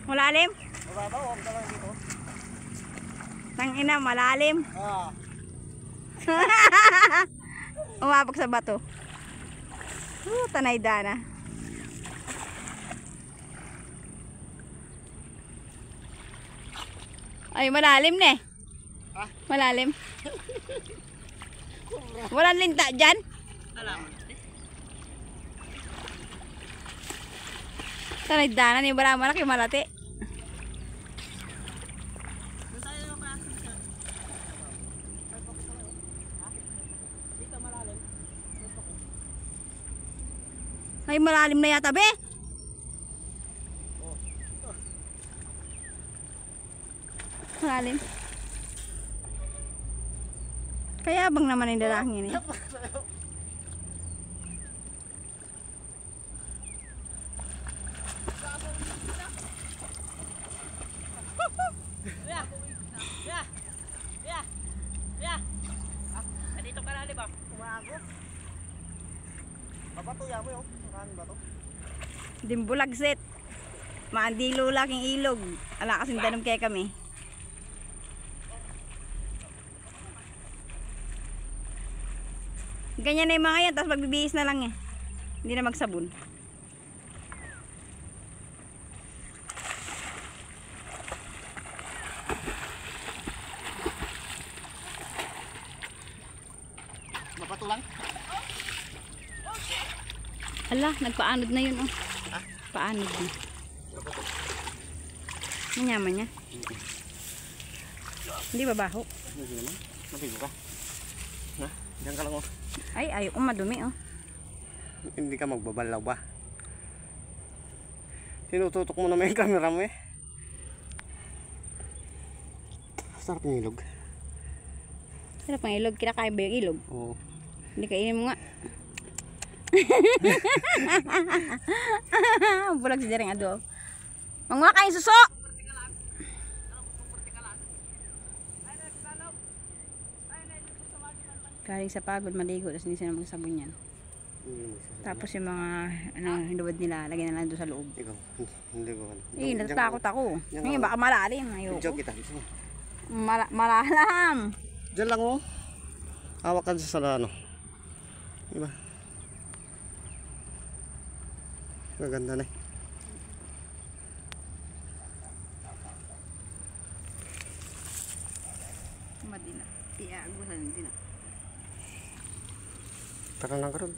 Malalim? Mababaw, huwag ka lang dito. Tangina, malalim. Ah. Umabak sa bato. Tanay dana. Ay, malalim na eh. Ha? Malalim. Walang linta dyan. Alam. Tanay dana ni bara malaki malati. Ay, malalim na yata, be. Malalim. Kaya bang naman yung lalaki eh. Dito ka na, ba? Umago. Babatuya mo yun. Saan ba to? Dimbulag set. Maandilo laking ilog. Ala kasing danom kaya kami. Ganyan na yung mga yan. Tapos magbibihis na lang eh. Hindi na magsabon. Mabato lang? Ala, nagpaanod na yun oh. Ha? Paanod na. Manyaman niya. Hindi ba baho? Hindi naman. Matigo ka. Ha? Diyan ka lang oh. Ay, ayaw ko madumi oh. Hindi ka magbabalaw ba? Tinututok mo naman yung camera mo eh. Sarap ng ilog. Sarap ang ilog. Kinakain ba yung ilog? Oo. Hindi kainin mo nga. Bulag si Jereng ado. Mangwa kain suso. Galing sa pagod maligo tapos hindi sila magsabon yan. Tapos yung mga hinubad nila lagyan na lang doon sa loob. Ikaw, hindi ko. Eh, natatakot ako. Ngayon baka malalim. Ayoko. Joke kita. Malalam. Diyan lang oh. Hawak ka sa ano. Diba? Maganda na eh. Madina. Iagusan din na. Tara lang ka ron.